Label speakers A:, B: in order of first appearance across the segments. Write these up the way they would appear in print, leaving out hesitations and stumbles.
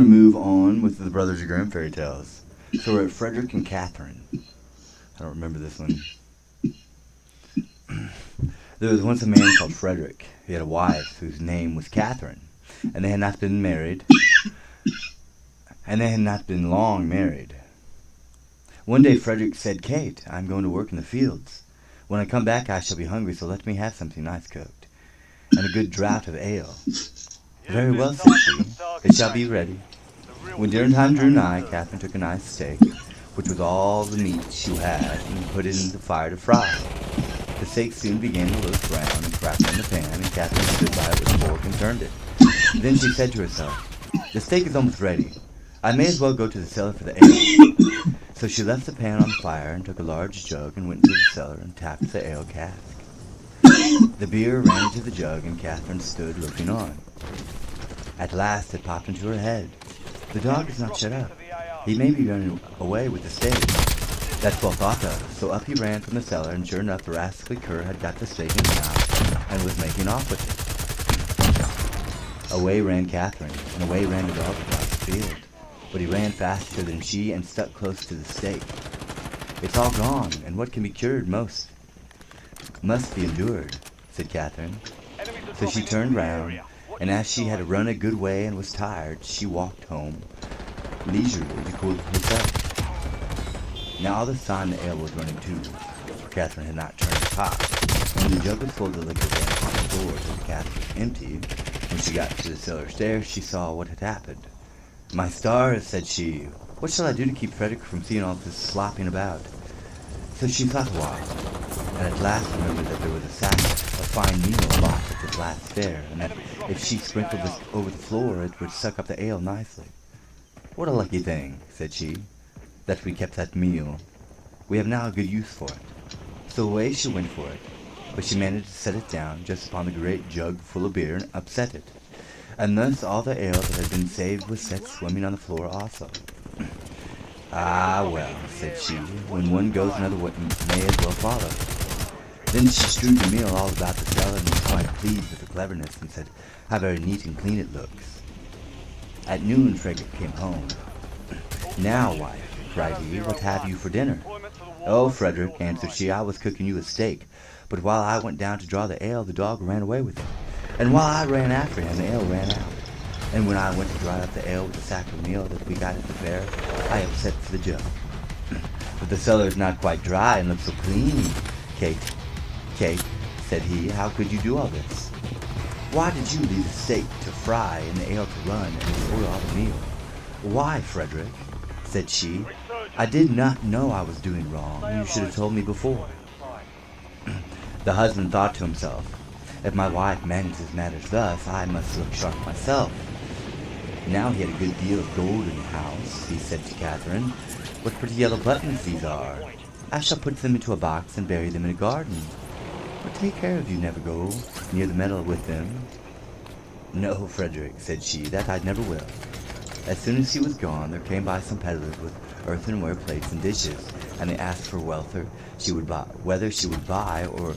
A: going to move on with the Brothers Grimm fairy tales. So we're at Frederick and Catherine. I don't remember this one. There was once a man called Frederick. He had a wife whose name was Catherine, and they had not been married, and they had not been long married. One day Frederick said, "Kate, I'm going to work in the fields. When I come back I shall be hungry, so let me have something nice cooked, and a good draught of ale." "Very well," said she, "it shall be ready." When dinner time drew nigh, Catherine took a nice steak, which was all the meat she had, and put it in the fire to fry. The steak soon began to roast brown and crackle in the pan, and Catherine stood by it with a fork and turned it. Then she said to herself, "The steak is almost ready. I may as well go to the cellar for the ale." So she left the pan on the fire and took a large jug and went into the cellar and tapped the ale cask. The beer ran into the jug, and Catherine stood looking on. At last it popped into her head. "The dog is not shut up. He may be running away with the steak." That's well thought of, so up he ran from the cellar, and sure enough the rascally cur had got the steak in his mouth and was making off with it. Away ran Catherine, and away ran the dog across the field. But he ran faster than she and stuck close to the steak. "It's all gone, and what can be cured must be endured," said Catherine. So she turned round, and as she had run a good way and was tired, she walked home leisurely to cool herself. Now all this time the ale was running too, for Catherine had not turned the top, and when the jug was full the liquor ran upon the floor till the cask was empty. When she got to the cellar stairs she saw what had happened. "My stars," said she, "what shall I do to keep Frederick from seeing all this slopping about?" So she thought a while, and at last remembered that there was a sack of fine meal bought at the last fair, and that if she sprinkled this over the floor it would suck up the ale nicely. "What a lucky thing," said she, "that we kept that meal. We have now a good use for it." So away she went for it, but she managed to set it down just upon the great jug full of beer and upset it, and thus all the ale that had been saved was set swimming on the floor also. "Ah, well," said she, "when one goes another way may as well follow." Then she strewed the meal all about the cellar and was quite pleased with her cleverness, and said, "How very neat and clean it looks." At noon Frederick came home. "Now, wife," cried he, "what have you for dinner?" "Oh, Frederick," answered she, "I was cooking you a steak, but while I went down to draw the ale, the dog ran away with it, and while I ran after him, the ale ran out, and when I went to dry up the ale with the sack of meal that we got at the fair, I upset the jug. But the cellar is not quite dry and looks so clean. Kate, said he, "how could you do all this? Why did you leave the steak to fry and the ale to run and spoil all the meal?" "Why, Frederick," said she, "I did not know I was doing wrong. You should have told me before." The husband thought to himself, "If my wife manages matters thus, I must look sharp myself." Now he had a good deal of gold in the house. He said to Catherine, "What pretty yellow buttons these are! I shall put them into a box and bury them in a garden. But take care you never go near the metal with them." "No, Frederick," said she, "that I never will." As soon as she was gone, there came by some peddlers with earthenware plates and dishes, and they asked for whether she would buy, or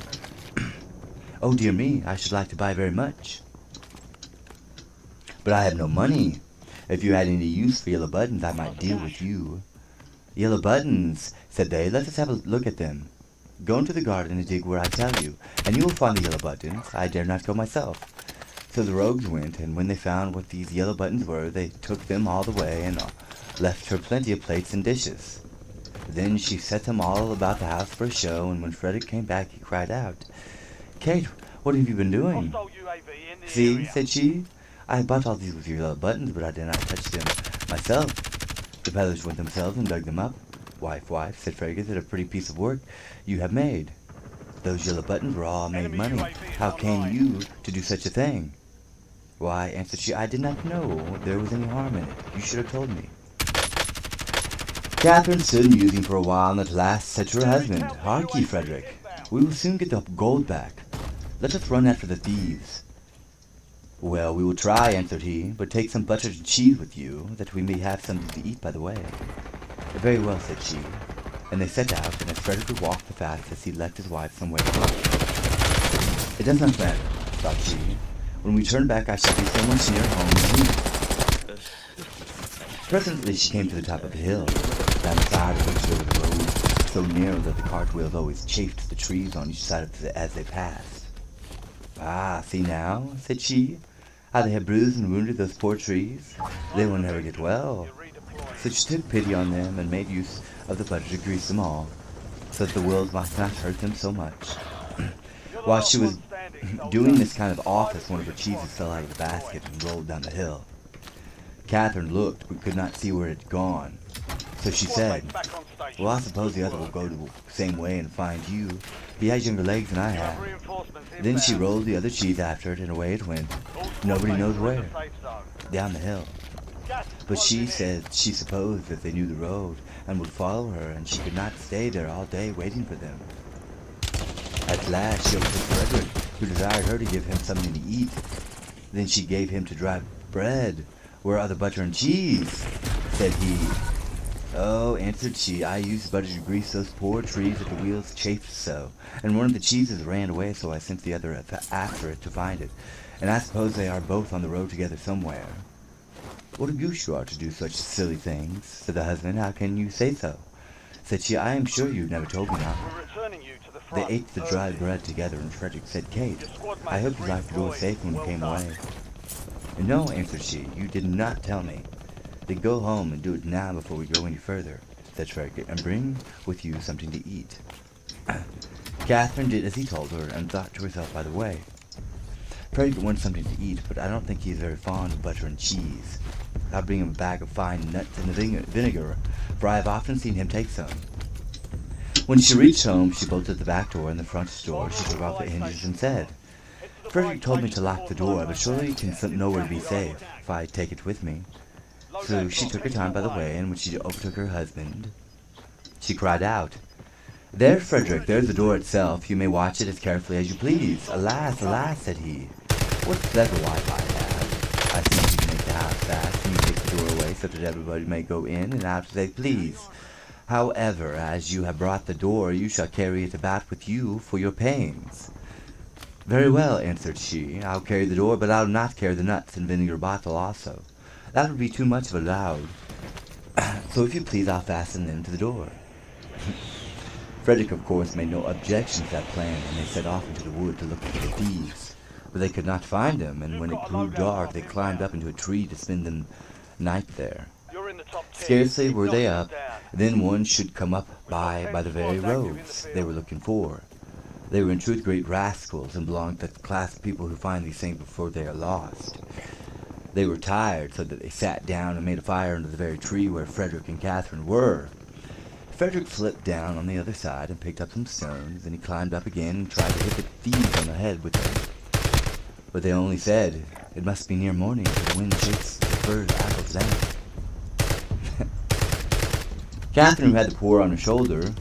A: "Oh, dear me, I should like to buy very much, but I have no money. If you had any use for yellow buttons, I might deal with you." "Yellow buttons," said they, "let us have a look at them. Go into the garden and dig where I tell you, and you will find the yellow buttons. I dare not go myself." So the rogues went, and when they found what these yellow buttons were, they took them all the way, and left her plenty of plates and dishes. Then she set them all about the house for a show, and when Frederick came back he cried out, "Kate, what have you been doing?" "See," said she, "I have bought all these with your yellow buttons, but I did not touch them myself. The peddlers went themselves and dug them up." Wife," said Frederick, "what a pretty piece of work you have made. Those yellow buttons were all made money. How came you to do such a thing?" "Why," answered she, "I did not know there was any harm in it. You should have told me." Catherine stood musing for a while, and at last said to her husband, "Hark ye, Frederick, we will soon get the gold back. Let us run after the thieves." "Well, we will try," answered he, "but take some butter and cheese with you, that we may have something to eat by the way." "Very well," said she, and they set out, and as Frederick walked the fastest, he left his wife some way to go. "It does not matter," thought she. "When we turn back I shall be so much nearer home than he." Presently she came to the top of the hill, down the side of which there was a road so narrow that the cartwheels always chafed the trees on each side of it as they passed. "Ah, see now," said she, "how they have bruised and wounded those poor trees. They will never get well." So she took pity on them and made use of the butter to grease them all, so that the wheels might not hurt them so much. While she was doing this kind of office, one of her cheeses fell out of the basket and rolled down the hill. Catherine looked, but could not see where it had gone. So she said, "Well, I suppose the other will go the same way and find you. He has younger legs than I have." Then she rolled the other cheese after it, and away it went. Nobody knows where. Down the hill. But she said she supposed that they knew the road and would follow her, and she could not stay there all day waiting for them. At last she overtook Frederick, who desired her to give him something to eat. Then she gave him to dry bread. "Where are the butter and cheese?" said he. "Oh," answered she, "I used butter to grease those poor trees that the wheels chafed so, and one of the cheeses ran away, so I sent the other after it to find it, and I suppose they are both on the road together somewhere." "What a goose you are to do such silly things," said the husband. "How can you say so?" Said she, "I am sure you never told me not." They ate the dry bread together, and Frederick said, "Kate, I hope you left the door safe when we came away." "No," answered she, "you did not tell me." "Then go home and do it now before we go any further," said Frederick, "and bring with you something to eat." Catherine did as he told her, and thought to herself by the way, "Frederick wants something to eat, but I don't think he is very fond of butter and cheese. I'll bring him a bag of fine nuts and vinegar, for I have often seen him take some." When she reached home, she bolted the back door and the front door. She took off the hinges and said, "Frederick told me to lock the door, but surely he can know where to be safe, if I take it with me." So she took her time by the way, and when she overtook her husband, she cried out, "There, Frederick, there's the door itself. You may watch it as carefully as you please." "Alas, alas," said he, "what a clever wife I have. I see you can make the house fast, and you take the door away so that everybody may go in and out as they please. However, as you have brought the door, you shall carry it about with you for your pains." "Very well," answered she, "I'll carry the door, but I'll not carry the nuts and vinegar bottle also. That would be too much of a load. So if you please, I'll fasten them to the door." Frederick, of course, made no objection to that plan, and they set off into the wood to look for the thieves. But they could not find them, and when it grew dark, they climbed up into a tree to spend the night there. Scarcely were they up, then one should come up by the very roads they were looking for. They were in truth great rascals, and belonged to the class of people who find these things before they are lost. They were tired, so that they sat down and made a fire under the very tree where Frederick and Catherine were. Frederick slipped down on the other side and picked up some stones, then he climbed up again and tried to hit the thieves on the head with them. But they only said, "It must be near morning, for the wind shakes the furze apples down." Catherine, who had the poor on her shoulder,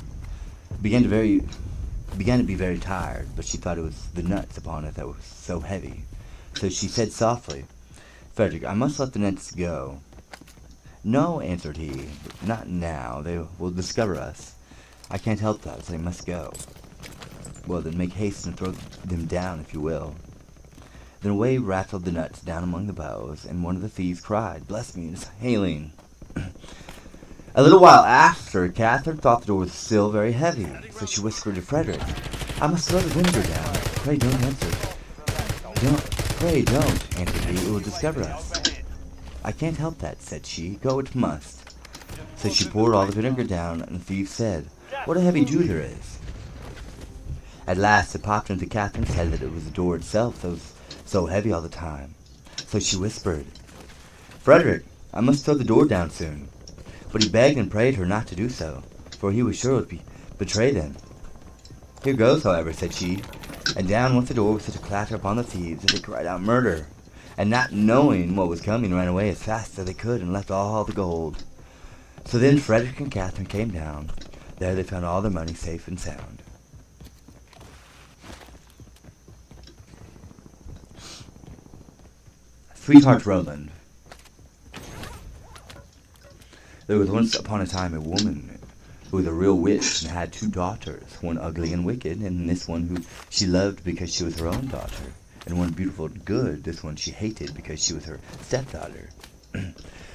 A: began to be very tired, but she thought it was the nuts upon it that was so heavy. So she said softly, "Frederick, I must let the nuts go." "No," answered he, "not now. They will discover us. I can't help that, so they must go." "Well, then make haste and throw them down, if you will." Then away rattled the nuts down among the boughs, and one of the thieves cried, "Bless me, it's hailing." A little while after, Catherine thought the door was still very heavy, so she whispered to Frederick, "I must throw the vinegar down. Pray don't answer." Pray don't," answered he, "it will discover us." "I can't help that," said she, "go it must." So she poured all the vinegar down, and the thief said, "What a heavy dew there is." At last it popped into Catherine's head that it was the door itself that was so heavy all the time. So she whispered, "Frederick, I must throw the door down soon." But he begged and prayed her not to do so, for he was sure it would betray them. "Here goes, however," said she, and down went the door with such a clatter upon the thieves that they cried out murder, and not knowing what was coming, ran away as fast as they could and left all the gold. So then Frederick and Catherine came down. There they found all their money safe and sound. Sweetheart Roland. There was once upon a time a woman who was a real witch and had 2 daughters, one ugly and wicked, and this one who she loved because she was her own daughter, and one beautiful and good, this one she hated because she was her stepdaughter.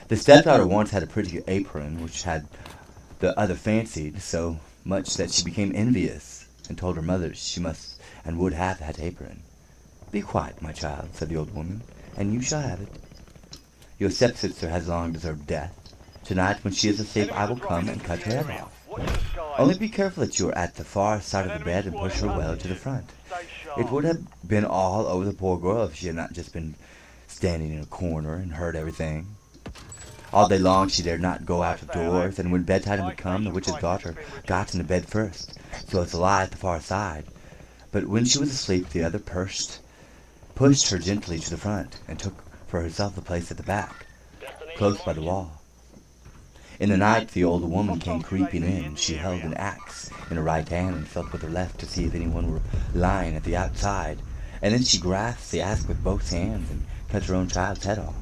A: The stepdaughter once had a pretty apron, which had the other fancied so much that she became envious, and told her mother she must and would have that apron. "Be quiet, my child," said the old woman, "and you shall have it. Your stepsister has long deserved death. Tonight, when she is asleep, I will come and cut her head off. Only be careful that you are at the far side of the bed and push her well to the front." It would have been all over the poor girl if she had not just been standing in a corner and heard everything. All day long she dared not go out of doors, and when bedtime had come, the witch's daughter got into bed first, so as to lie at the far side. But when she was asleep, the other pushed her gently to the front, and took for herself a place at the back, close by the wall. In the night the old woman came creeping in. She held an axe in her right hand and felt with her left to see if anyone were lying at the outside, and then she grasped the axe with both hands and cut her own child's head off.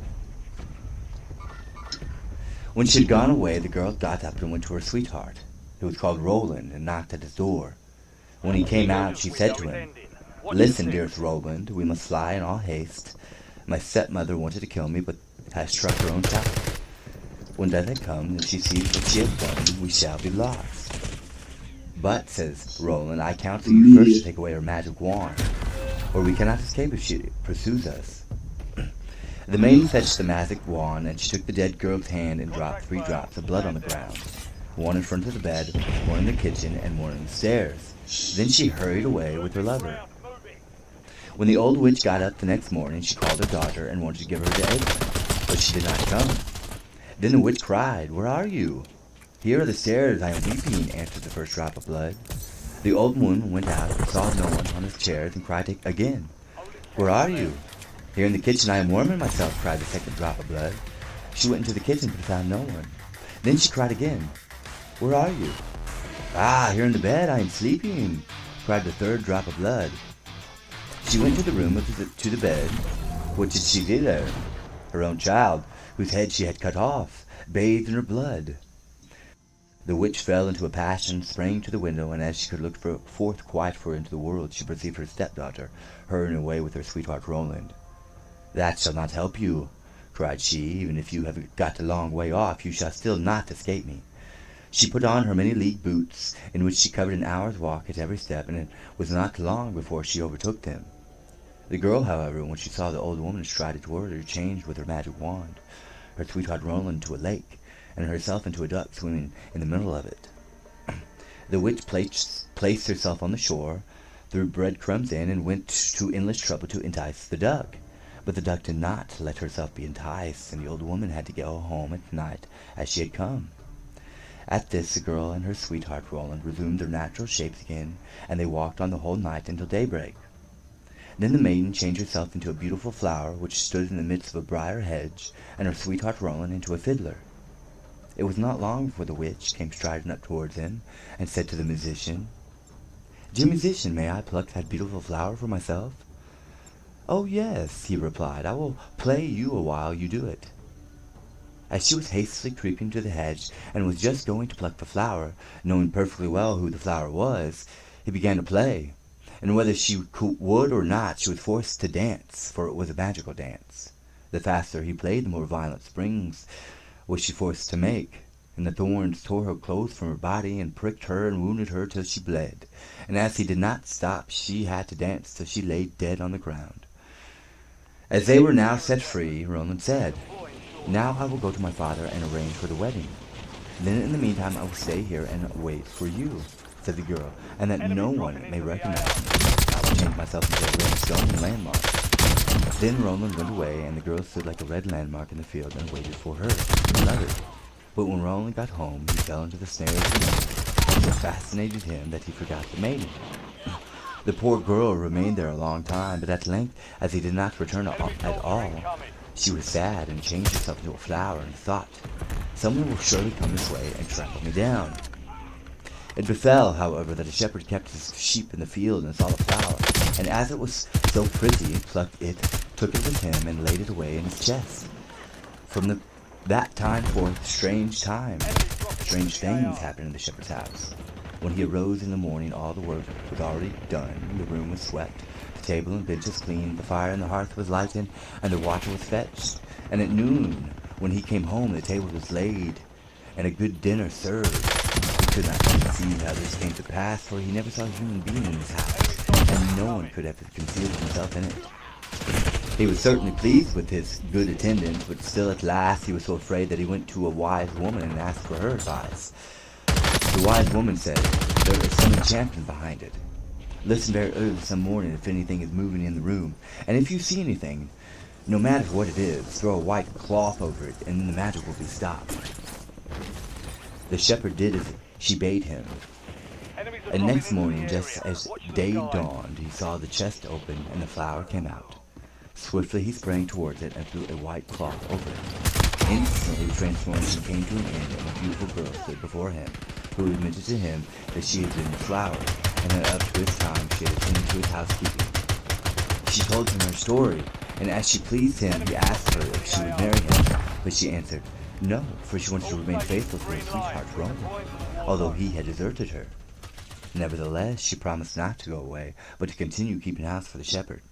A: When she had gone away, the girl got up and went to her sweetheart, who was called Roland, and knocked at his door. When he came out, she said to him, "Listen, dearest Roland, we must fly in all haste. My stepmother wanted to kill me, but has struck her own child. When death had come, and she sees what she has done, we shall be lost." "But," says Roland, "I counsel you first to take away her magic wand, or we cannot escape if she pursues us." The maiden fetched the magic wand, and she took the dead girl's hand and dropped 3 drops of blood on the ground, one in front of the bed, one in the kitchen, and one on the stairs. Then she hurried away with her lover. When the old witch got up the next morning, she called her daughter and wanted to give her the apron, but she did not come. Then the witch cried, "Where are you?" "Here are the stairs, I am weeping," answered the first drop of blood. The old woman went out and saw no one on his chairs and cried again, "Where are you?" "Here in the kitchen, I am warming myself," cried the second drop of blood. She went into the kitchen but found no one. Then she cried again, "Where are you?" "Ah, here in the bed, I am sleeping," cried the third drop of blood. She went to the room to the bed. What did she see there? Her own child, whose head she had cut off, bathed in her blood. The witch fell into a passion, sprang to the window, and as she could look forth quite far into the world, she perceived her stepdaughter hurrying away with her sweetheart Roland. "That shall not help you," cried she. "Even if you have got a long way off, you shall still not escape me." She put on her many-leagued boots, in which she covered an hour's walk at every step, and it was not long before she overtook them. The girl, however, when she saw the old woman striding toward her, changed with her magic wand her sweetheart Roland into a lake, and herself into a duck swimming in the middle of it. The witch placed herself on the shore, threw breadcrumbs in, and went to endless trouble to entice the duck. But the duck did not let herself be enticed, and the old woman had to go home at night as she had come. At this, the girl and her sweetheart Roland resumed their natural shapes again, and they walked on the whole night until daybreak. Then the maiden changed herself into a beautiful flower which stood in the midst of a briar hedge, and her sweetheart Roland into a fiddler. It was not long before the witch came striding up towards him, and said to the musician, "Dear musician, may I pluck that beautiful flower for myself?" "Oh yes," he replied, "I will play you a while you do it." As she was hastily creeping to the hedge, and was just going to pluck the flower, knowing perfectly well who the flower was, he began to play, and whether she would or not, she was forced to dance, for it was a magical dance. The faster he played, the more violent springs was she forced to make, and the thorns tore her clothes from her body, and pricked her and wounded her till she bled. And as he did not stop, she had to dance till she lay dead on the ground. As they were now set free, Roland said, "Now I will go to my father and arrange for the wedding. Then in the meantime I will stay here and wait for you," said the girl, "and that no one may recognize me. I will change myself into a red stone landmark." Then Roland went away, and the girl stood like a red landmark in the field and waited for her lover. But when Roland got home, he fell into the snare of the maiden, and so fascinated him that he forgot the maiden. The poor girl remained there a long time, but at length, as he did not return at all, she was sad and changed herself into a flower and thought, "Someone will surely come this way and trample me down." It befell, however, that a shepherd kept his sheep in the field and saw the flower, and as it was so pretty, plucked it, took it with him, and laid it away in his chest. From that time forth, strange things happened in the shepherd's house. When he arose in the morning, all the work was already done. The room was swept, the table and benches cleaned, the fire in the hearth was lighted, and the water was fetched. And at noon, When he came home, the table was laid, and a good dinner served. He could not conceive how this came to pass, for he never saw a human being in his house, and no one could have concealed himself in it. He was certainly pleased with his good attendance, but still at last he was so afraid that he went to a wise woman and asked for her advice. The wise woman said, "There is some enchantment behind it. Listen very early some morning if anything is moving in the room, and if you see anything, no matter what it is, throw a white cloth over it, and then the magic will be stopped." The shepherd did as she bade him, and next morning, just as day dawned, he saw the chest open and the flower came out. Swiftly he sprang towards it and threw a white cloth over it. Instantly the transformation came to an end, and a beautiful girl stood before him, who admitted to him that she had been the flower, and that up to this time she had attended to his housekeeping. She told him her story, and as she pleased him, he asked her if she would marry him, but she answered no, for she wanted to remain faithful to her sweetheart Roman, although he had deserted her. Nevertheless, she promised not to go away, but to continue keeping house for the shepherd.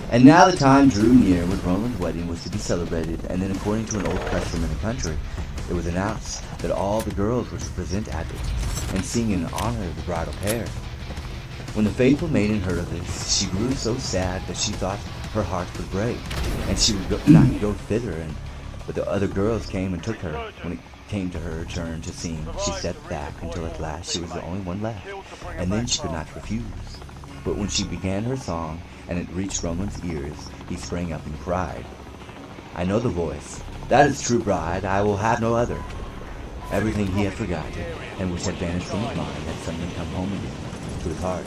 A: And now the time drew near when Roland's wedding was to be celebrated, and then according to an old custom in the country, it was announced that all the girls were to present at it, and sing in honor of the bridal pair. When the faithful maiden heard of this, she grew so sad that she thought her heart would break, and she would not go thither, but the other girls came and took her. When it came to her turn to sing, she stepped back until at last she was the only one left, and then she could not refuse. But when she began her song, and it reached Roland's ears, he sprang up and cried, "I know the voice. That is true bride. I will have no other." Everything he had forgotten, and which had vanished from his mind, had suddenly come home again to his heart.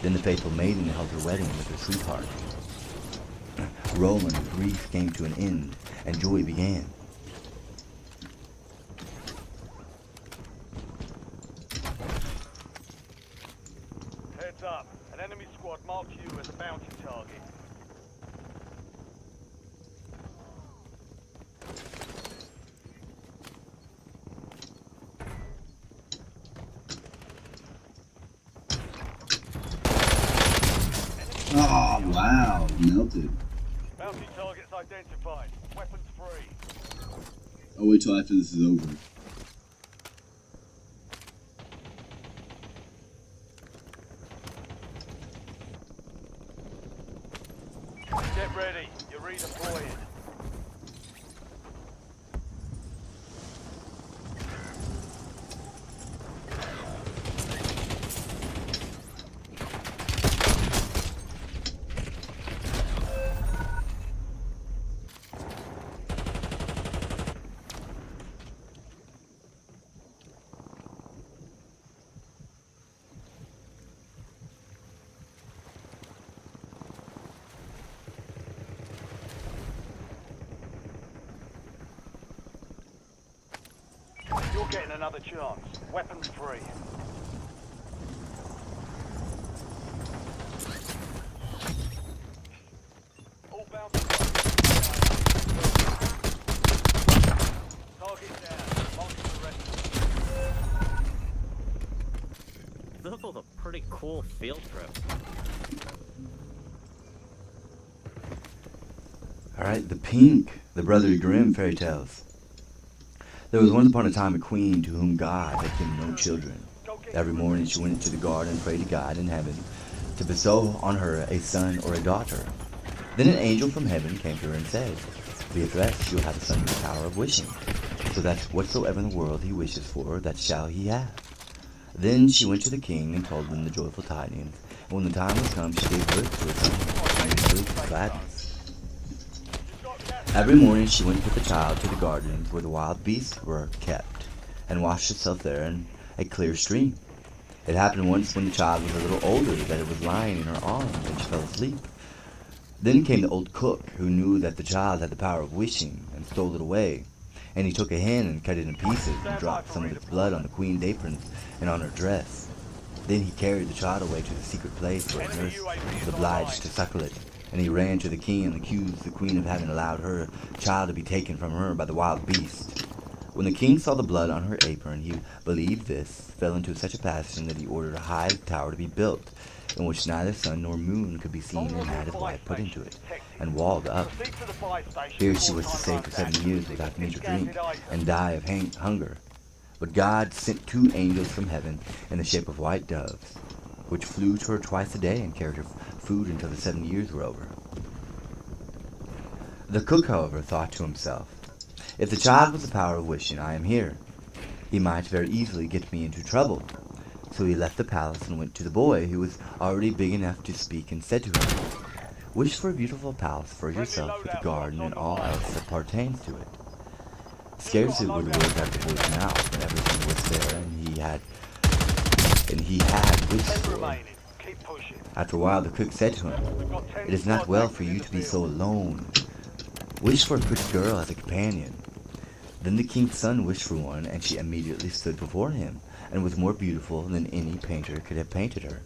A: Then the faithful maiden held her wedding with her sweetheart. Roland's grief came to an end, and joy began.
B: Heads up. An enemy squad marked you as a bounty target.
C: Oh, wow. Melted.
B: Bounty targets identified. Weapons free.
C: I'll wait till after this is over.
B: Get ready. You're redeploying. You're getting another chance. Weapons free. All bounty target down. Marking the rest.
D: This was a pretty cool field trip.
A: Alright, the Pink, the brother of Grimm fairy tales. There was once upon a time a queen to whom God had given no children. Every morning she went into the garden and prayed to God in heaven to bestow on her a son or a daughter. Then an angel from heaven came to her and said, "Be at rest, you will have a son with the power of wishing, so that whatsoever in the world he wishes for, that shall he have." Then she went to the king and told him the joyful tidings, and when the time was come, she gave birth to a son, and he filled with gladness. Every morning she went with the child to the gardens where the wild beasts were kept, and washed herself there in a clear stream. It happened once when the child was a little older that it was lying in her arms, and she fell asleep. Then came the old cook, who knew that the child had the power of wishing, and stole it away. And he took a hen and cut it in pieces, and dropped some of its blood on the queen's apron and on her dress. Then he carried the child away to the secret place where a nurse was obliged to suckle it. And he ran to the king and accused the queen of having allowed her child to be taken from her by the wild beast. When the king saw the blood on her apron, he believed this, fell into such a passion that he ordered a high tower to be built, in which neither sun nor moon could be seen, and had his wife put into it, and walled up. Here she was to stay for 7 years without meat or drink, and die of hunger. But God sent 2 angels from heaven in the shape of white doves, which flew to her twice a day and carried her food until the 7 years were over. The cook, however, thought to himself, if the child was the power of wishing, I am here. He might very easily get me into trouble. So he left the palace and went to the boy, who was already big enough to speak, and said to him, wish for a beautiful palace for yourself, with a garden and all else that pertains to it. Scarcely were the words out of the boy's mouth when everything was there, and he had wished for. After a while the cook said to him, it is not well for you to be so alone. Wish for a pretty girl as a companion. Then the king's son wished for one, and she immediately stood before him, and was more beautiful than any painter could have painted her.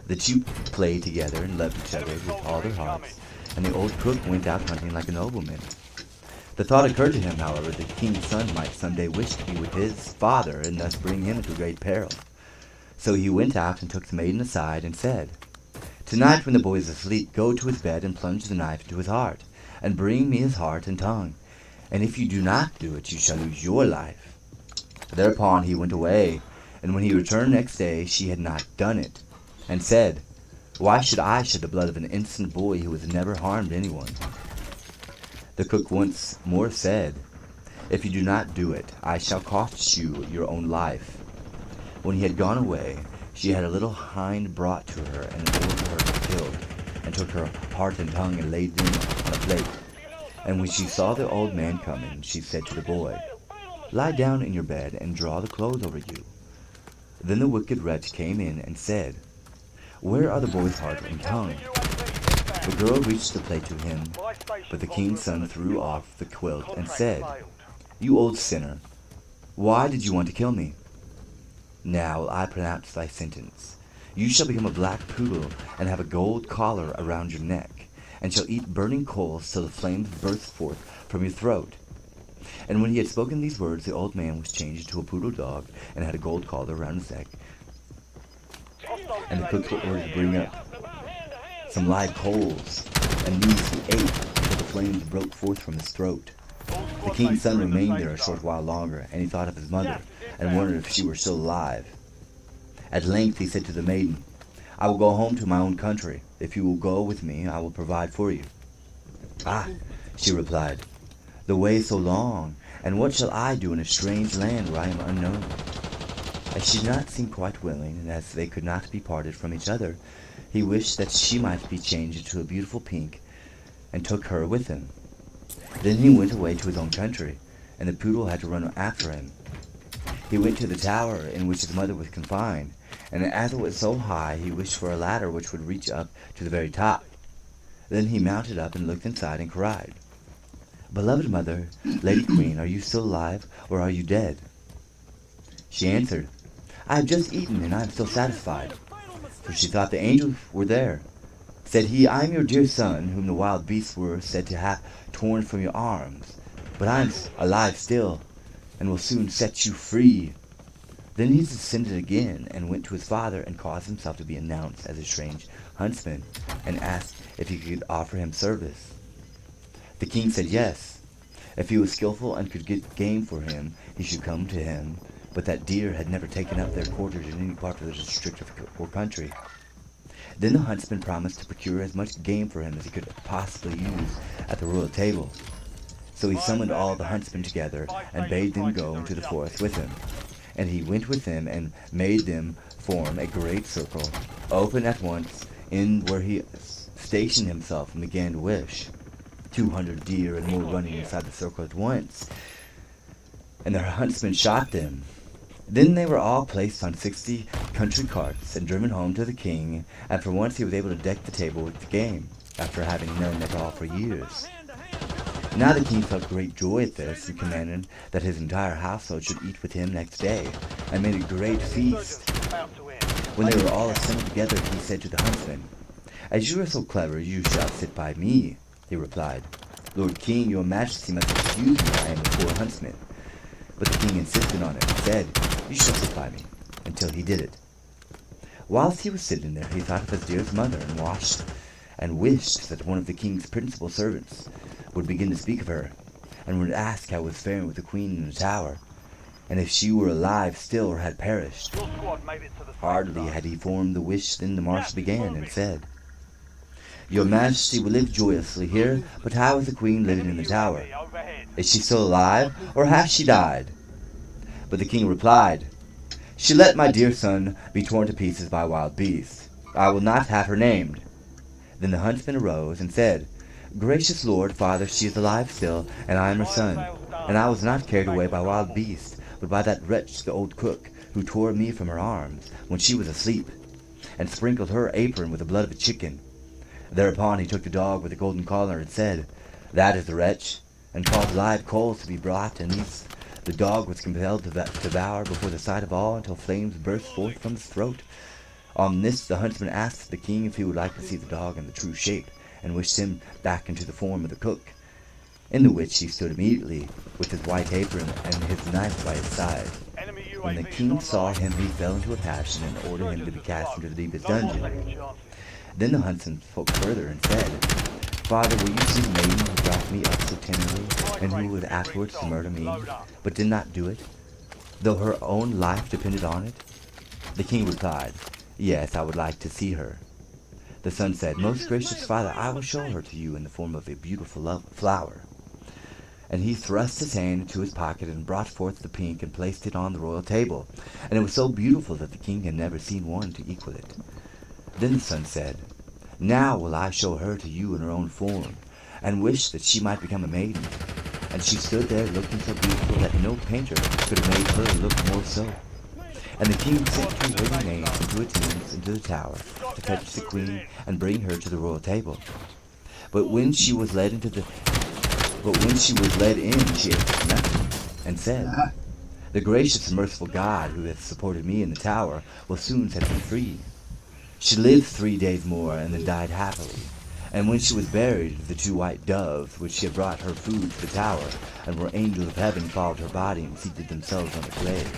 A: The 2 played together and loved each other with all their hearts, and the old cook went out hunting like a nobleman. The thought occurred to him, however, that the king's son might someday wish to be with his father, and thus bring him into great peril. So he went out and took the maiden aside, and said, tonight when the boy is asleep, go to his bed and plunge the knife into his heart, and bring me his heart and tongue. And if you do not do it, you shall lose your life. Thereupon he went away, and when he returned next day, she had not done it, and said, why should I shed the blood of an innocent boy who has never harmed anyone? The cook once more said, if you do not do it, I shall cost you your own life. When he had gone away, she had a little hind brought to her, and ordered her killed, and took her heart and tongue, and laid them on a plate. And when she saw the old man coming, she said to the boy, lie down in your bed, and draw the clothes over you. Then the wicked wretch came in and said, where are the boy's heart and tongue? The girl reached the plate to him, but the king's son threw off the quilt and said, you old sinner, why did you want to kill me? Now I pronounce thy sentence. You shall become a black poodle, and have a gold collar around your neck, and shall eat burning coals till the flames burst forth from your throat. And when he had spoken these words, the old man was changed into a poodle dog, and had a gold collar around his neck. And the cooks were ordered to bring up some live coals, and these he ate until the flames broke forth from his throat. The king's son remained there a short while longer, and he thought of his mother, and wondered if she were still alive. At length he said to the maiden, I will go home to my own country. If you will go with me, I will provide for you. Ah, she replied, the way is so long, and what shall I do in a strange land where I am unknown? As she did not seem quite willing, and as they could not be parted from each other, he wished that she might be changed into a beautiful pink, and took her with him. Then he went away to his own country, and the poodle had to run after him. He went to the tower in which his mother was confined, and as it was so high, he wished for a ladder which would reach up to the very top. Then he mounted up and looked inside and cried, beloved mother, Lady Queen, are you still alive, or are you dead? She answered, I have just eaten, and I am still satisfied. For she thought the angels were there. Said he, I am your dear son, whom the wild beasts were said to have torn from your arms. But I am alive still, and will soon set you free. Then he descended again, and went to his father, and caused himself to be announced as a strange huntsman, and asked if he could offer him service. The king said yes. If he was skillful and could get game for him, he should come to him, but that deer had never taken up their quarters in any part of the district or country. Then the huntsman promised to procure as much game for him as he could possibly use at the royal table. So he summoned all the huntsmen together, and bade them go into the forest with him. And he went with them, and made them form a great circle, opened at once in where he stationed himself, and began to wish. 200 deer and more running inside the circle at once, and their huntsmen shot them. Then they were all placed on 60 country carts, and driven home to the king, and for once he was able to deck the table with the game, after having known it all for years. Now the king felt great joy at this, and commanded that his entire household should eat with him next day, and made a great feast. When they were all assembled together, he said to the huntsman, As you are so clever, you shall sit by me. He replied, Lord King, your majesty must excuse me, I am a poor huntsman. But the king insisted on it, and said, You shall sit by me, until he did it. Whilst he was sitting there, he thought of his dearest mother, and wished that one of the king's principal servants would begin to speak of her, and would ask how it was faring with the queen in the tower, and if she were alive still or had perished.
B: Your squad made it to the safe
A: Hardly
B: zone.
A: had he formed the wish than the marshal began, and said, "Your Majesty will live joyously here, but how is the queen living in the tower?
B: UAV overhead.
A: Is she still alive, or has she died?" But the king replied, "She let my dear son be torn to pieces by wild beasts. I will not have her named." Then the huntsman arose and said, "Gracious lord, father, she is alive still, and I am her son. And I was not carried away by wild beasts, but by that wretch, the old cook, who tore me from her arms when she was asleep, and sprinkled her apron with the blood of a chicken." Thereupon he took the dog with the golden collar and said, "That is the wretch," and caused live coals to be brought, and these the dog was compelled to devour before the sight of all until flames burst forth from his throat. On this the huntsman asked the king if he would like to see the dog in the true shape, and wished him back into the form of the cook, in the which he stood immediately, with his white apron and his knife by his side.
B: Enemy UAV
A: When the
B: is
A: king
B: on
A: saw
B: the
A: him, he fell into a passion, and ordered him to be cast into the deepest
B: No more
A: dungeon.
B: second chances.
A: Then the huntsman spoke further and said, "Father, will you see the maiden who brought me up so tenderly, and who would afterwards murder me, but did not do it, though her own life depended on it?" The king replied, "Yes, I would like to see her." The son said, "Most gracious father, I will show her to you in the form of a beautiful flower." And he thrust his hand into his pocket and brought forth the pink and placed it on the royal table, and it was so beautiful that the king had never seen one to equal it. Then the son said, "Now will I show her to you in her own form, and wish that she might become a maiden." And she stood there looking so beautiful that no painter could have made her look more so. And the king sent two waiting maids and two attendants into the tower to fetch the queen and bring her to the royal table. But when she was led in, she ate nothing, and said, "The gracious and merciful God who hath supported me in the tower will soon set me free." She lived 3 days more, and then died happily. And when she was buried, the two white doves, which she had brought her food to the tower, and were angels of heaven, followed her body and seated themselves on the grave.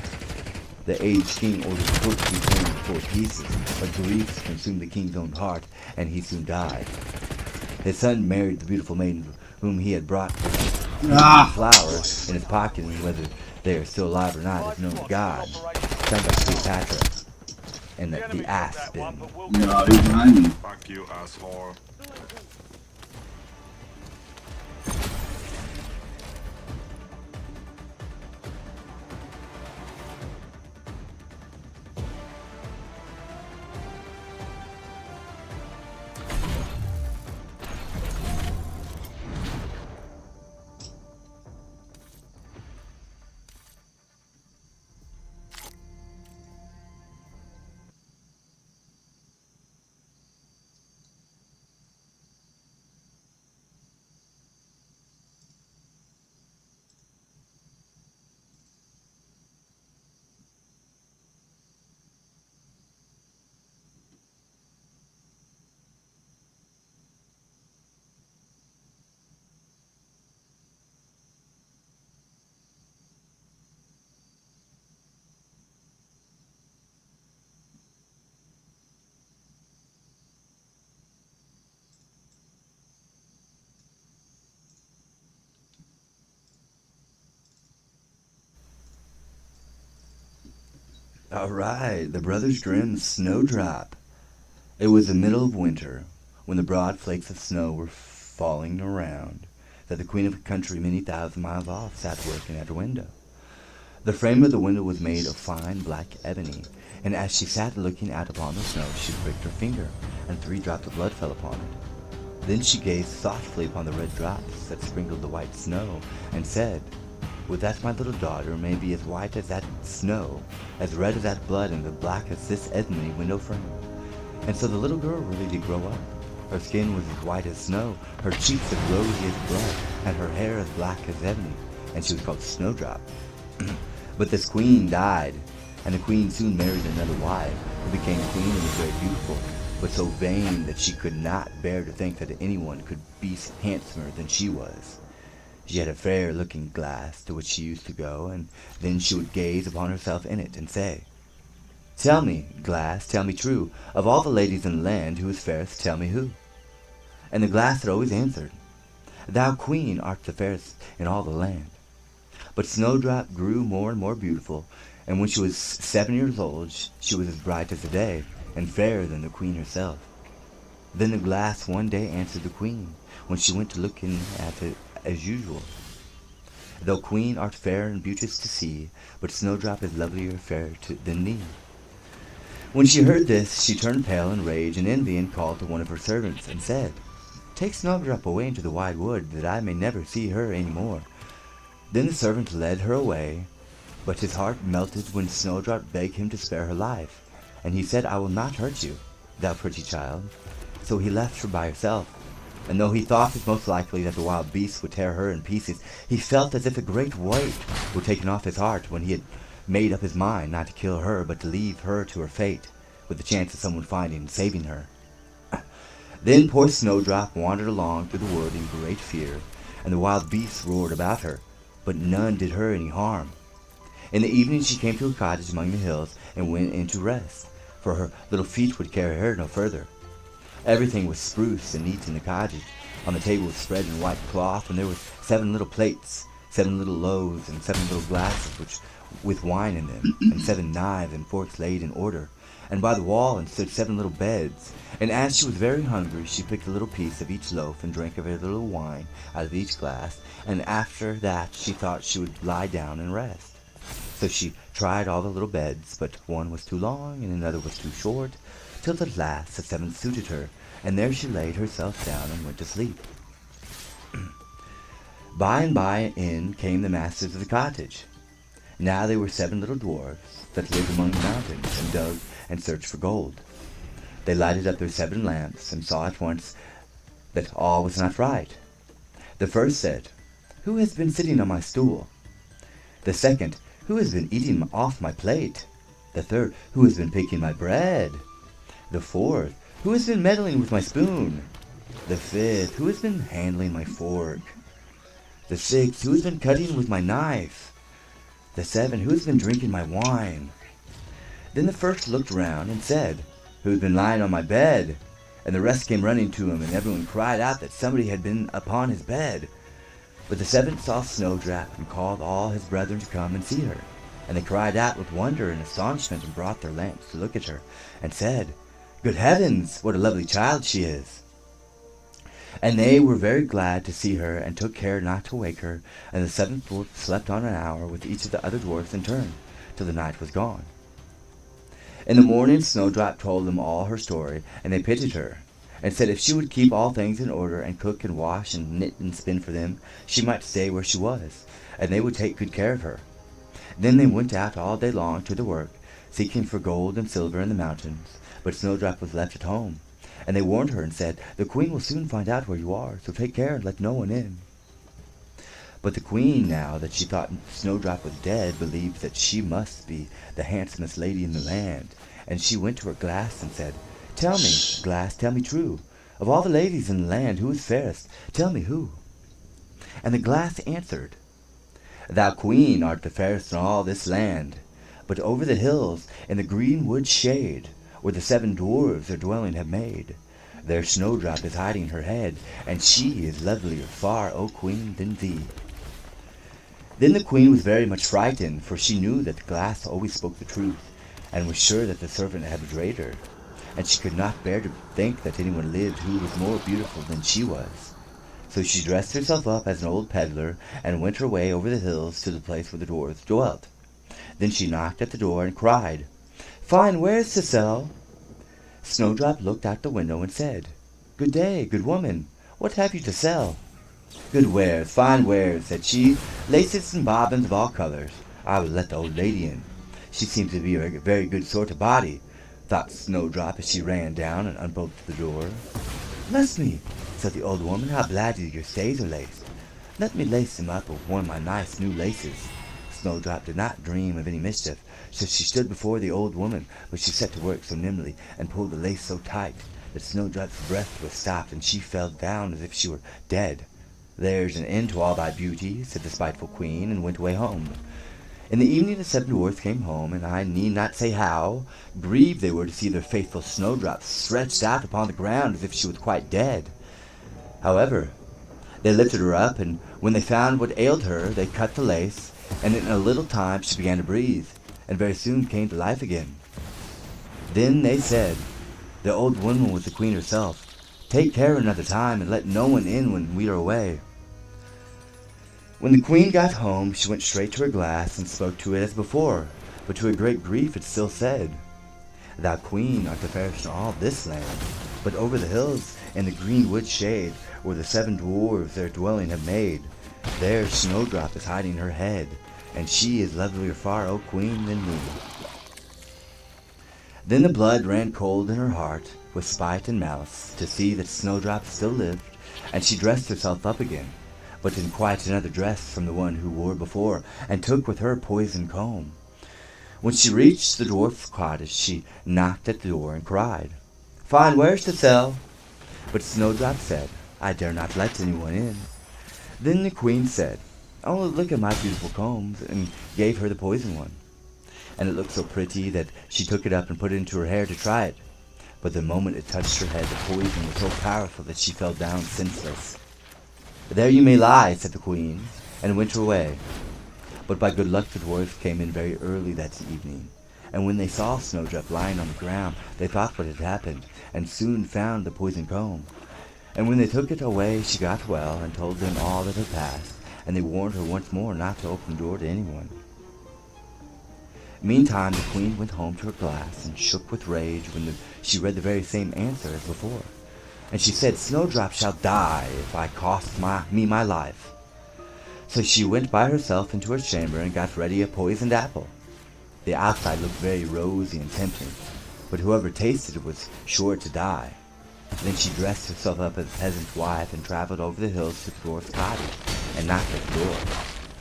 A: The aged king ordered the cook to be torn into 4 pieces, but grief consumed the king's own heart, and he soon died. His son married the beautiful maiden whom he had brought with the flower in his pocket, and whether they are still alive or not is known to God. Sounds like Cleopatra and the aspen.
C: No, he's behind me.
E: Fuck you, asshole.
A: All right, the Brothers Grimm's Snowdrop. It was the middle of winter, when the broad flakes of snow were falling around, that the queen of a country many thousand miles off sat working at her window. The frame of the window was made of fine black ebony, and as she sat looking out upon the snow, she pricked her finger, and 3 drops of blood fell upon it. Then she gazed thoughtfully upon the red drops that sprinkled the white snow, and said, "Would that my little daughter may be as white as that snow, as red as that blood, and as black as this ebony window frame." And so the little girl really did grow up. Her skin was as white as snow, her cheeks as rosy as blood, and her hair as black as ebony, and she was called Snowdrop. But this queen died, and the queen soon married another wife, who became queen and was very beautiful, but so vain that she could not bear to think that anyone could be handsomer than she was. She had a fair looking glass to which she used to go, and then she would gaze upon herself in it and say, Tell me, glass, tell me true, of all the ladies in the land, who is fairest, tell me who. And the glass had always answered, Thou, queen, art the fairest in all the land. But Snowdrop grew more and more beautiful, and when she was 7 years old, she was as bright as the day, and fairer than the queen herself. Then the glass one day answered the queen, when she went to look in at it as usual. Thou, queen, art fair and beauteous to see, but Snowdrop is lovelier fair than thee. When she heard this, she turned pale in rage and envy, and called to one of her servants, and said, Take Snowdrop away into the wide wood, that I may never see her any more. Then the servant led her away, but his heart melted when Snowdrop begged him to spare her life, and he said, I will not hurt you, thou pretty child. So he left her by herself, and though he thought it most likely that the wild beasts would tear her in pieces, he felt as if a great weight were taken off his heart when he had made up his mind not to kill her, but to leave her to her fate, with the chance of someone finding and saving her. Then poor Snowdrop wandered along through the wood in great fear, and the wild beasts roared about her, but none did her any harm. In the evening she came to a cottage among the hills, and went in to rest, for her little feet would carry her no further. Everything was spruce and neat in the cottage. On the table was spread in white cloth, and there were 7 little plates, 7 little loaves, and 7 little glasses with wine in them, and 7 knives and forks laid in order. And by the wall stood 7 little beds. And as she was very hungry, she picked a little piece of each loaf and drank a very little wine out of each glass, and after that she thought she would lie down and rest. So she tried all the little beds, but one was too long and another was too short, till at last the 7th suited her, and there she laid herself down and went to sleep. By and by in came the masters of the cottage. Now they were 7 little dwarfs that lived among the mountains, and dug and searched for gold. They lighted up their 7 lamps, and saw at once that all was not right. The first said, Who has been sitting on my stool? The second, Who has been eating off my plate? The third, Who has been picking my bread? The fourth, Who has been meddling with my spoon? The fifth, Who has been handling my fork? The sixth, Who has been cutting with my knife? The seventh, Who has been drinking my wine? Then the first looked round and said, Who has been lying on my bed? And the rest came running to him, and everyone cried out that somebody had been upon his bed. But the 7th saw Snowdrop, and called all his brethren to come and see her. And they cried out with wonder and astonishment, and brought their lamps to look at her, and said, Good heavens, what a lovely child she is! And they were very glad to see her, and took care not to wake her, and the 7th dwarf slept on an hour with each of the other dwarfs in turn, till the night was gone. In the morning Snowdrop told them all her story, and they pitied her, and said if she would keep all things in order, and cook and wash and knit and spin for them, she might stay where she was, and they would take good care of her. Then they went out all day long to the work, seeking for gold and silver in the mountains, but Snowdrop was left at home. And they warned her and said, The queen will soon find out where you are, so take care and let no one in. But the queen, now that she thought Snowdrop was dead, believed that she must be the handsomest lady in the land, and she went to her glass and said, Tell me, glass, tell me true, of all the ladies in the land, who is fairest? Tell me who. And the glass answered, Thou, queen, art the fairest in all this land, but over the hills, in the green wood shade, where the 7 dwarves their dwelling have made, there Snowdrop is hiding her head, and she is lovelier far, O queen, than thee. Then the queen was very much frightened, for she knew that the glass always spoke the truth, and was sure that the servant had betrayed her, and she could not bear to think that anyone lived who was more beautiful than she was. So she dressed herself up as an old peddler, and went her way over the hills to the place where the dwarves dwelt. Then she knocked at the door and cried, Fine wares to sell. Snowdrop looked out the window and said, Good day, good woman, what have you to sell? Good wares, fine wares, said she, laces and bobbins of all colors. I will let the old lady in. She seems to be a very good sort of body, thought Snowdrop as she ran down and unbolted the door. Bless me, said the old woman, how badly your stays are laced. Let me lace them up with one of my nice new laces. Snowdrop did not dream of any mischief, so she stood before the old woman, but she set to work so nimbly and pulled the lace so tight that Snowdrop's breath was stopped, and she fell down as if she were dead. There's an end to all thy beauty, said the spiteful queen, and went away home. In the evening the 7 dwarfs came home, and I need not say how grieved they were to see their faithful Snowdrop stretched out upon the ground as if she was quite dead. However, they lifted her up, and when they found what ailed her, they cut the lace, and in a little time she began to breathe, and very soon came to life again. Then they said, the old woman was the queen herself, take care another time, and let no one in when we are away. When the queen got home, she went straight to her glass and spoke to it as before, but to her great grief it still said, Thou queen art the fairest in all this land, but over the hills in the green wood shade, where the 7 dwarves their dwelling have made, there Snowdrop is hiding her head, and she is lovelier far, O queen, than me. Then the blood ran cold in her heart, with spite and malice, to see that Snowdrop still lived, and she dressed herself up again, but in quite another dress from the one who wore before, and took with her poison comb. When she reached the dwarf's cottage, she knocked at the door and cried, Fine wares to sell. But Snowdrop said, I dare not let anyone in. Then the queen said, Only look at my beautiful combs, and gave her the poison one. And it looked so pretty that she took it up and put it into her hair to try it. But the moment it touched her head, the poison was so powerful that she fell down senseless. There you may lie, said the queen, and went her way. But by good luck the dwarfs came in very early that evening, and when they saw Snowdrop lying on the ground, they thought what had happened, and soon found the poison comb. And when they took it away, she got well, and told them all that had passed, and they warned her once more not to open the door to anyone. Meantime the queen went home to her glass, and shook with rage when she read the very same answer as before. And she said, Snowdrop shall die if I cost me my life. So she went by herself into her chamber and got ready a poisoned apple. The outside looked very rosy and tempting, but whoever tasted it was sure to die. Then she dressed herself up as a peasant's wife and traveled over the hills to the dwarf's cottage and knocked at the door.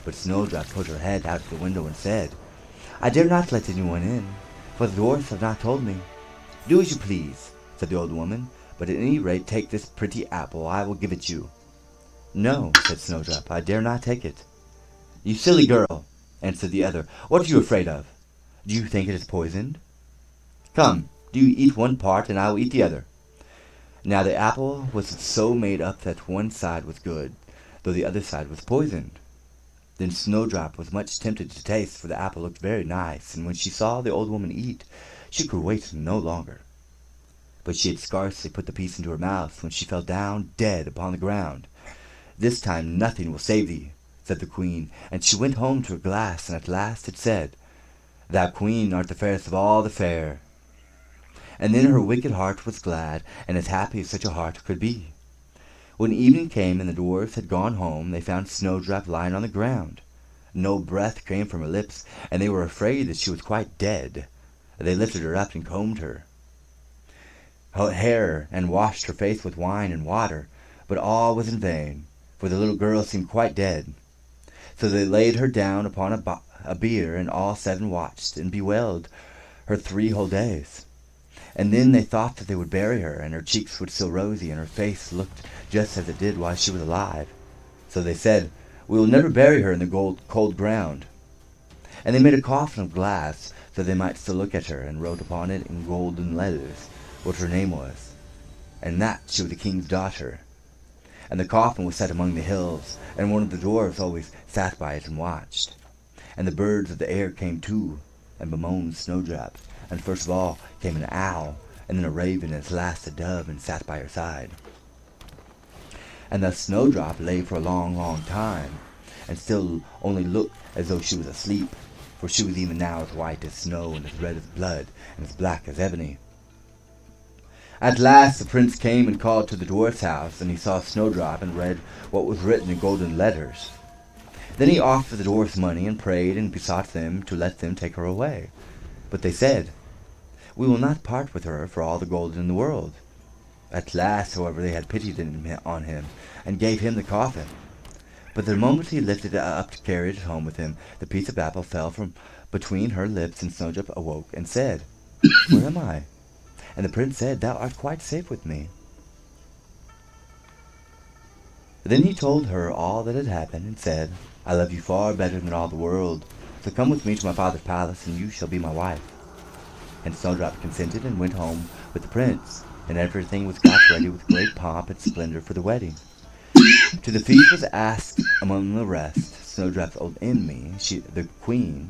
A: But Snowdrop put her head out of the window and said, I dare not let anyone in, for the dwarfs have not told me. Do as you please, said the old woman, but at any rate take this pretty apple, I will give it you. No, said Snowdrop, I dare not take it. You silly girl, answered the other, what are you afraid of? Do you think it is poisoned? Come, do you eat one part, and I will eat the other. Now the apple was so made up that one side was good, though the other side was poisoned. Then Snowdrop was much tempted to taste, for the apple looked very nice, and when she saw the old woman eat, she could wait no longer. But she had scarcely put the piece into her mouth when she fell down dead upon the ground. This time nothing will save thee, said the queen, and she went home to her glass, and at last it said, Thou queen art the fairest of all the fair. And then her wicked heart was glad, and as happy as such a heart could be. When evening came and the dwarfs had gone home, they found Snowdrop lying on the ground. No breath came from her lips, and they were afraid that she was quite dead. They lifted her up and combed her hair and washed her face with wine and water, but all was in vain, for the little girl seemed quite dead. So they laid her down upon a bier, and all 7 watched and bewailed her 3 whole days. And then they thought that they would bury her, and her cheeks were still rosy, and her face looked just as it did while she was alive. So they said, We will never bury her in the cold ground. And they made a coffin of glass, so they might still look at her, and wrote upon it in golden letters what her name was, and that she was the king's daughter. And the coffin was set among the hills, and one of the dwarfs always sat by it and watched. And the birds of the air came too, and bemoaned Snowdrop. And first of all came an owl, and then a raven, and at last a dove, and sat by her side. And thus Snowdrop lay for a long, long time, and still only looked as though she was asleep, for she was even now as white as snow, and as red as blood, and as black as ebony. At last the prince came and called to the dwarf's house, and he saw Snowdrop, and read what was written in golden letters. Then he offered the dwarfs money, and prayed and besought them to let them take her away. But they said, We will not part with her for all the gold in the world. At last, however, they had pity on him, and gave him the coffin. But the moment he lifted it up to carry it home with him, the piece of apple fell from between her lips, and Snowdrop awoke and said, Where am I? And the prince said, Thou art quite safe with me. Then he told her all that had happened, and said, I love you far better than all the world, So come with me to my father's palace, and you shall be my wife." And Snowdrop consented and went home with the prince, and everything was got ready with great pomp and splendor for the wedding. To the feast was asked among the rest Snowdrop's old enemy, the queen,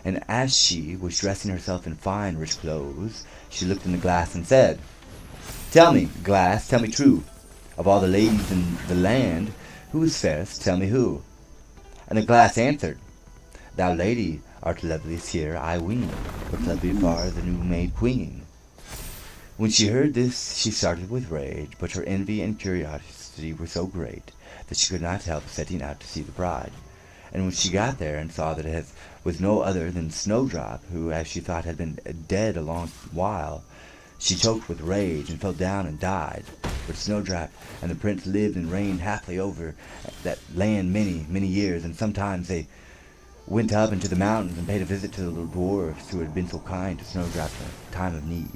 A: and as she was dressing herself in fine rich clothes, she looked in the glass and said, "Tell me, glass, tell me true, of all the ladies in the land, who is fairest, tell me who." And the glass answered, "Thou lady art loveliest here, I ween, but lovelier far the new-made queen." When she heard this, she started with rage, but her envy and curiosity were so great that she could not help setting out to see the bride. And when she got there and saw that it was no other than Snowdrop, who, as she thought, had been dead a long while, she choked with rage and fell down and died. But Snowdrop and the prince lived and reigned happily over that land many, many years, and sometimes they went up into the mountains and paid a visit to the little dwarfs who had been so kind to Snowdrop in a time of need.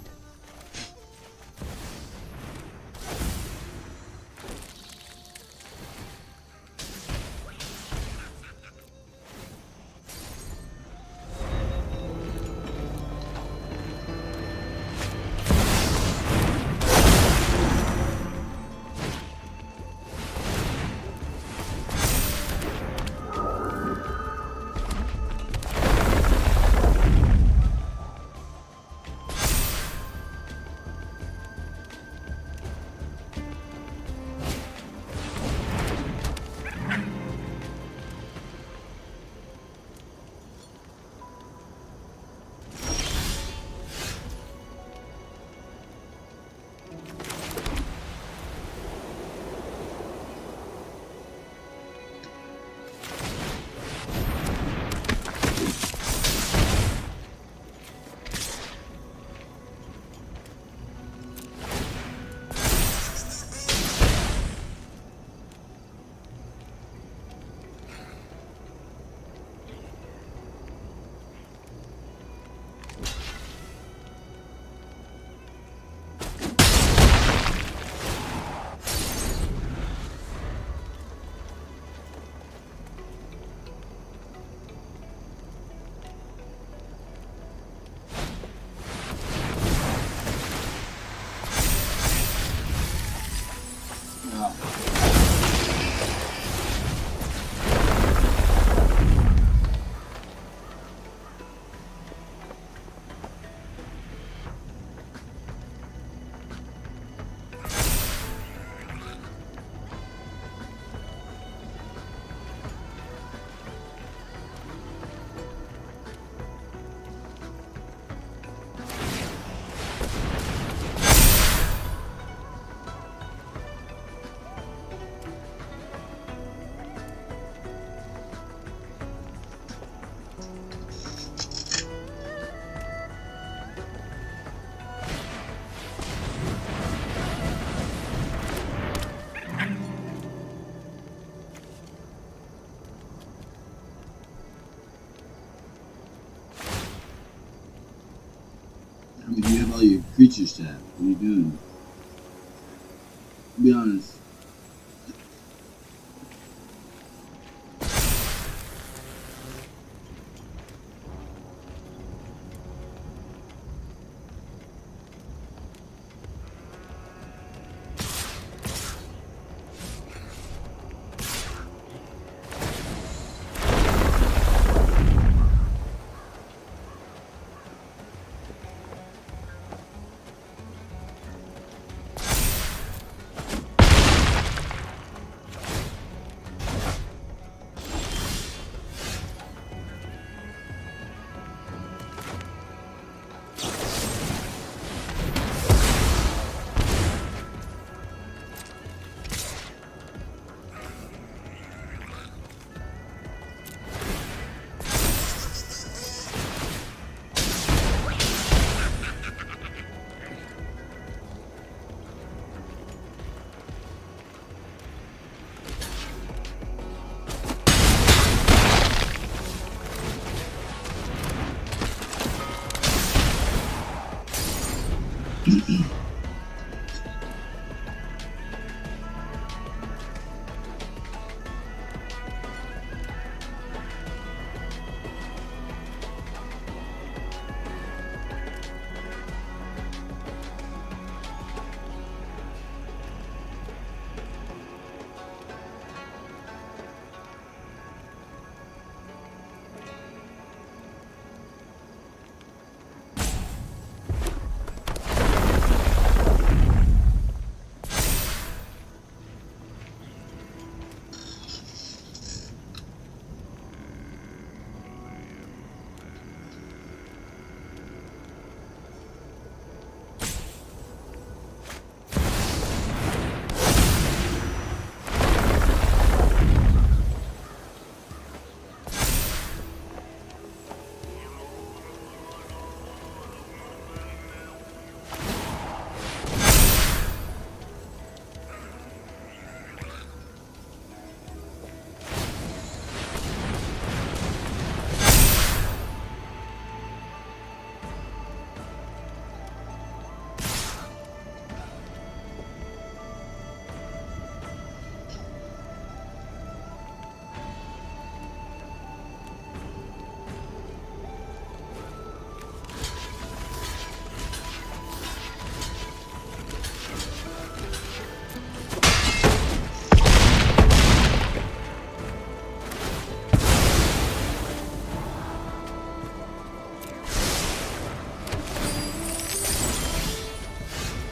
C: I mean, you have all your creatures tapped. What are you doing? Be honest.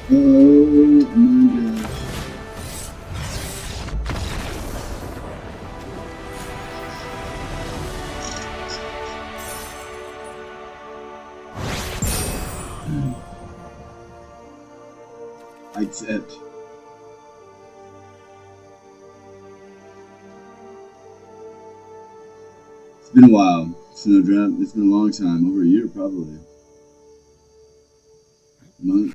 C: Oh my gosh. I accept. It's been a while. Snowdrop. It's been a long time. Over a year, probably. Month.